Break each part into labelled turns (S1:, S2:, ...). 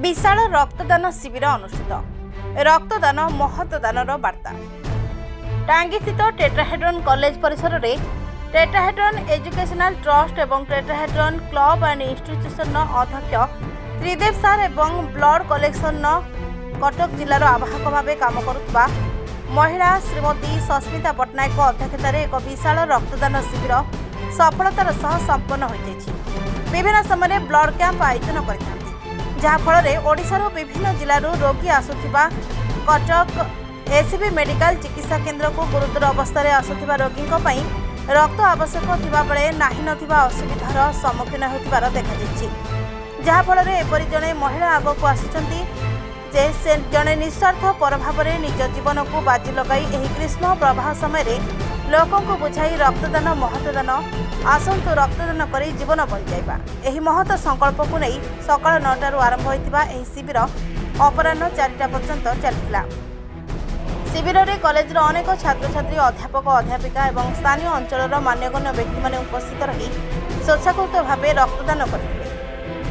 S1: विशाल रक्तदान शिविर अनुष्ठित रक्तदान महत्दानर वार्ता टांगी स्थित टेट्राहेड्रन कॉलेज परिसर में टेट्राहेड्रन एजुकेशनल ट्रस्ट एवं टेट्राहेड्रन क्लब एंड इंस्टीट्यूशन अध्यक्ष त्रिदेव सार एवं ब्लड कलेक्शन कटक जिलार आवाहक भाव काम करुवा महिला श्रीमती सस्मिता पट्टनायक अध्यक्षतार एक विशाल रक्तदान शिविर सफलतार सह संपन्न हो विभिन्न समय ब्लड कैंप आयोजन कर जहाँफल ओडिशार विभिन्न जिलूर रोगी आसुथिबा कटक एसीबी मेडिकल चिकित्सा केन्द्र को गुरुतर अवस्था आसुथिबा रोगी रक्त आवश्यक थिबा बेले नाही नथिबा असुविधार सम्मुखीन होतिबार देखाଯାଇଛି जहाँफल एपरि जड़े महिला आगक आसुचंती जे से जड़े निस्वार्थ पर भाव निज जीवन को बाजी लगाई एही ग्रीष्म प्रवाह समय लोकों को बुझाई रक्तदान महत्दान आसंतु रक्तदान कर जीवन बचाइबा एही महत संकल्प को नहीं सकाळ 9 आरंभ होइतिबा एही शिविर अपराह्न 4टा पर्यंत चलिथिला। शिविर में कॉलेज अनेक छात्र छात्री अध्यापक अध्यापिका और स्थानीय अंचल मान्यगण्य व्यक्ति मैंने उपस्थित रही स्वेच्छाकृत भाव रक्तदान करते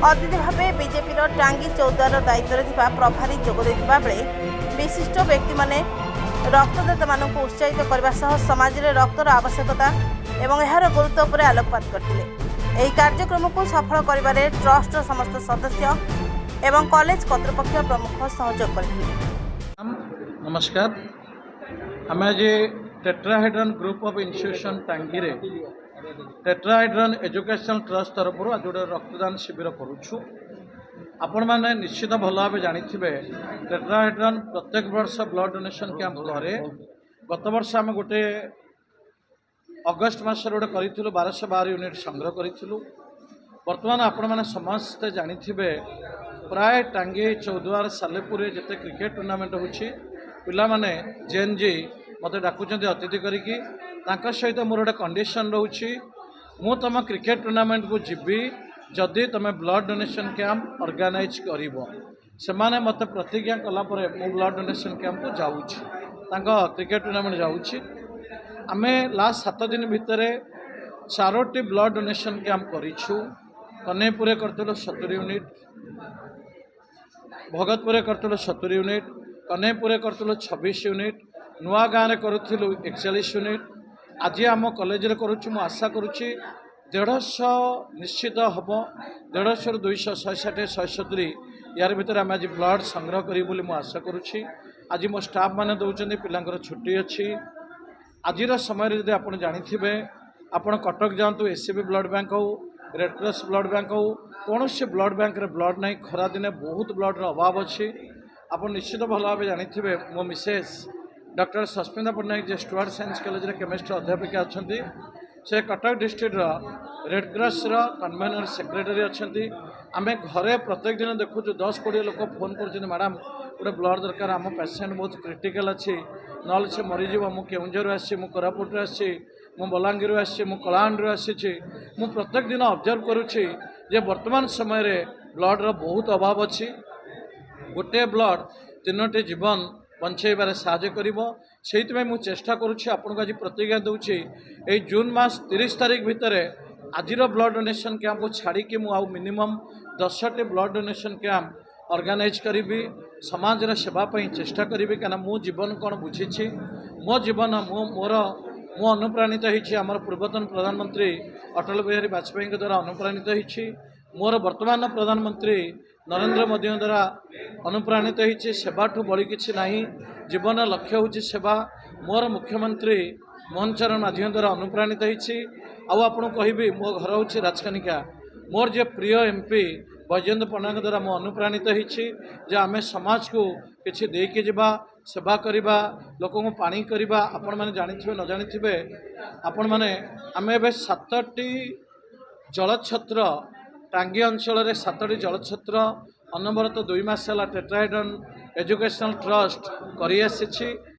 S1: अतिथि भाव बीजेपी टांगी चौद्वार दायित्व प्रभारी जोगदेइथिबा बेले विशिष्ट व्यक्ति माने रक्तदाता मानक उत्साहित करने समाज में रक्तर आवश्यकता एवं यार गुरुत्व पर आलोकपात करते कार्यक्रम को सफल कर ट्रस्ट समस्त सदस्य एवं कॉलेज कर्तृपक्ष प्रमुख सहयोग करते।
S2: नमस्कार, आम आज टेट्राहेड्रन ग्रुप ऑफ इंस्टीट्यूशन टांगी रे टेट्राहेड्रन एजुकेशनल ट्रस्ट तरफ आज गोटे रक्तदान शिविर करुछु। आपण मैंने निश्चित भल भाव जानी टेट्राहेड्रन प्रत्येक वर्ष ब्लड डोनेशन कैंप करे गत वर्ष आम गोटे अगस्ट मास गोटे करूँ 1212 यूनिट संग्रह करूँ। बर्तमान आपण मैंने समस्ते जानी प्राय टांगी चौद्वार सालेपुर जिते क्रिकेट टूर्नामेंट होची पिला माने जेन जी मते डाकुचंती अतिथि करिकी तांका सहित मोर गोटे कंडीशन रोची मु तुम क्रिकेट टूर्नामेंट को जीवी जदि तुम ब्लड डोनेशन कैंप ऑर्गेनाइज करिवो से माने मते प्रतिज्ञा कला परे मु ब्लड डोनेशन कैंप को जाउची तांका क्रिकेट टूर्नामेंट जाउची। आमे लास्ट 7 दिन भितर 4टी ब्लड डोनेशन कैंप करिछु। कन्हैपुरे करथिलो 70 यूनिट, भगतपुरे करथिलो 70 यूनिट, कन्हैपुरे करथिलो 26 यूनिट, नुआ गाँव में करूँ 41 यूनिट। आज आम कॉलेज रे करूँ मु आशा करुच्ची 150 निश्चित हम 150 ରୁ 200 160 170 यार भितर आम आज ब्लड संग्रह करी बोली मु आशा करुच्ची। आज मो स्टाफ मैंने दौरान पिलांकर छुट्टी अच्छी आज समय जब आप जानी आपण कटक जातु एसीबी ब्लड बैंक हो रेड क्रॉस ब्लड बैंक हो कौन से ब्लड बैंक रे ब्लड नहीं खरा दिने बहुत ब्लड अभाव अच्छी आप निश्चित भल भाव जानी मो मिसेस डॉक्टर सस्मिता पट्टनायक जे स्टुअर्ट साइंस कॉलेज रे केमिस्ट्री अध्यापिका अच्छा से Cuttack district red cross convener secretary अच्छा आम घरे प्रत्येक दिन देखु 10-20 लोक फोन कर मैडम गोटे ब्लड दरकार आम पेसेंट बहुत क्रिटिकल अच्छी ना से मरीज मु केउंझर आसी कोरापुट आसी बलांगीर आसी कलाहांडी आसी मु प्रत्येक दिन ऑब्जर्व करुच्ची जे वर्तमान समय रे ब्लड बहुत अभाव अच्छी गोटे ब्लड 3टी जीवन बंचाइबार साहाय्य करिवो सेइतमे मु चेष्टा करुच्ची आपनको आज प्रतिज्ञा दूची ए जून मास 30 तारीख भितर आजिर ब्लड डोनेशन कैंप को छाड़ी मु आउ मिनिमम 10टी ब्लड डोनेशन कैंप ऑर्गेनाइज करी समाज रे सेवा पई चेष्टा करी कना मो जीवन कौन बुझी मो जीवन मु अनुप्राणित होइछि हमर पूर्वतन प्रधानमंत्री अटल बिहारी वाजपेयी द्वारा अनुप्राणित होइछि मोर वर्तमान प्रधानमंत्री नरेंद्र मोदी द्वारा अनुप्राणित होइछि सेवाठू बड़ी किछि नाही जीवन लक्ष्य होछि सेवा मोर मुख्यमंत्री मोहन चरण माझी द्वारा अनुप्राणित होइछि आउ आपन कहबी मो घर होछि राजकनिका मोर जे प्रिय एमपी बैजयंत पट्टनायक द्वारा मो अनुप्राणित होइछि जे आमे समाज को किछि देके जिबा सेवा करिबा लोकों को पानी करिबा आपण माने जानिथिबे न जानिथिबे आपण माने आमे बे 7टी जलछत्र टांगी अंचल रे 7टी जलछत्र अनवरत 2 मास टेट्राहेड्रन एजुकेशनल ट्रस्ट करि आसीछि।